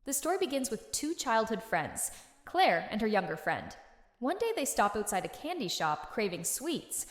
The story begins with two childhood friends, Claire and her younger friend. One day they stop outside a candy shop craving sweets.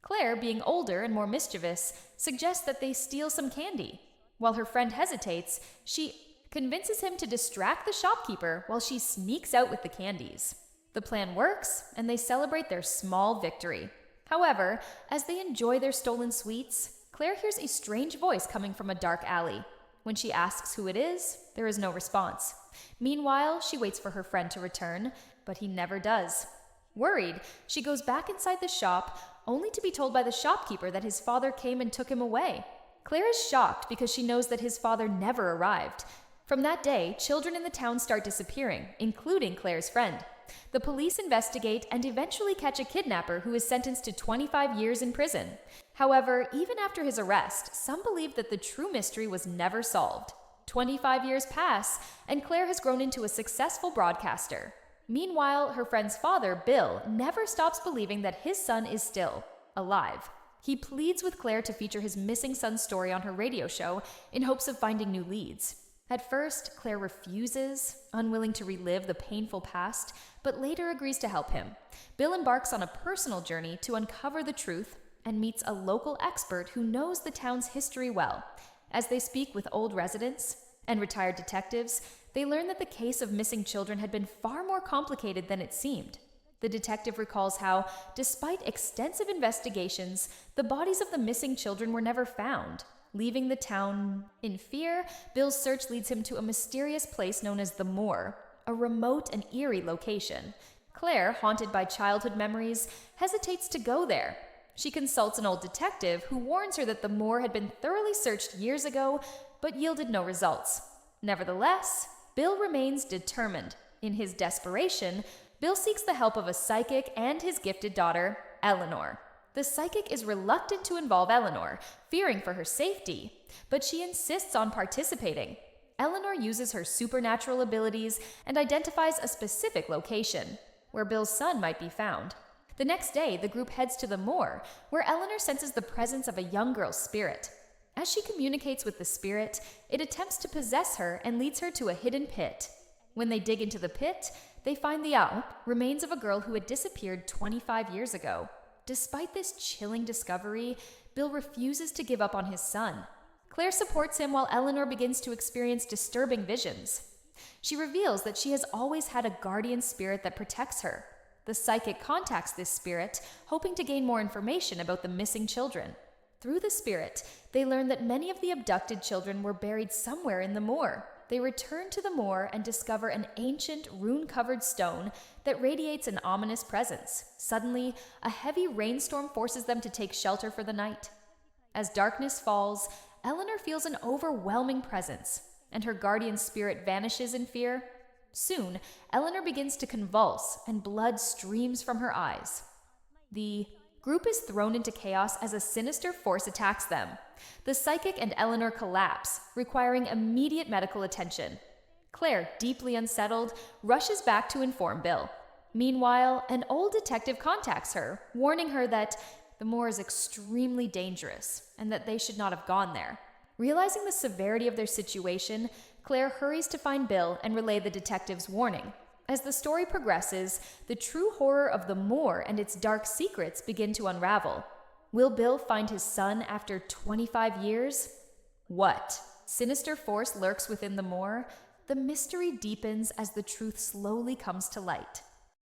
Claire, being older and more mischievous, suggests that they steal some candy. While her friend hesitates, she convinces him to distract the shopkeeper while she sneaks out with the candies. The plan works, and they celebrate their small victory. However, as they enjoy their stolen sweets, Claire hears a strange voice coming from a dark alley. When she asks who it is, there is no response. Meanwhile, she waits for her friend to return, but he never does. Worried, she goes back inside the shop, only to be told by the shopkeeper that his father came and took him away. Claire is shocked because she knows that his father never arrived. From that day, children in the town start disappearing, including Claire's friend. The police investigate and eventually catch a kidnapper who is sentenced to 25 years in prison. However, even after his arrest, some believe that the true mystery was never solved. 25 years pass, and Claire has grown into a successful broadcaster. Meanwhile, her friend's father, Bill, never stops believing that his son is still alive. He pleads with Claire to feature his missing son's story on her radio show in hopes of finding new leads. At first, Claire refuses, unwilling to relive the painful past, but later agrees to help him. Bill embarks on a personal journey to uncover the truth and meets a local expert who knows the town's history well. As they speak with old residents and retired detectives, they learn that the case of missing children had been far more complicated than it seemed. The detective recalls how, despite extensive investigations, the bodies of the missing children were never found. Leaving the town in fear, Bill's search leads him to a mysterious place known as the Moor, a remote and eerie location. Claire, haunted by childhood memories, hesitates to go there. She consults an old detective who warns her that the moor had been thoroughly searched years ago, but yielded no results. Nevertheless, Bill remains determined. In his desperation, Bill seeks the help of a psychic and his gifted daughter, Eleanor. The psychic is reluctant to involve Eleanor, fearing for her safety, but she insists on participating. Eleanor uses her supernatural abilities and identifies a specific location, where Bill's son might be found. The next day, the group heads to the moor, where Eleanor senses the presence of a young girl's spirit. As she communicates with the spirit, it attempts to possess her and leads her to a hidden pit. When they dig into the pit, they find the remains of a girl who had disappeared 25 years ago. Despite this chilling discovery, Bill refuses to give up on his son. Claire supports him while Eleanor begins to experience disturbing visions. She reveals that she has always had a guardian spirit that protects her. The psychic contacts this spirit, hoping to gain more information about the missing children. Through the spirit, they learn that many of the abducted children were buried somewhere in the moor. They return to the moor and discover an ancient, rune-covered stone that radiates an ominous presence. Suddenly, a heavy rainstorm forces them to take shelter for the night. As darkness falls, Eleanor feels an overwhelming presence, and her guardian spirit vanishes in fear. Soon, Eleanor begins to convulse, and blood streams from her eyes. The group is thrown into chaos as a sinister force attacks them. The psychic and Eleanor collapse, requiring immediate medical attention. Claire, deeply unsettled, rushes back to inform Bill. Meanwhile, an old detective contacts her, warning her that the moor is extremely dangerous and that they should not have gone there. Realizing the severity of their situation, Claire hurries to find Bill and relay the detective's warning. As the story progresses, the true horror of the moor and its dark secrets begin to unravel. Will Bill find his son after 25 years? What sinister force lurks within the moor? The mystery deepens as the truth slowly comes to light.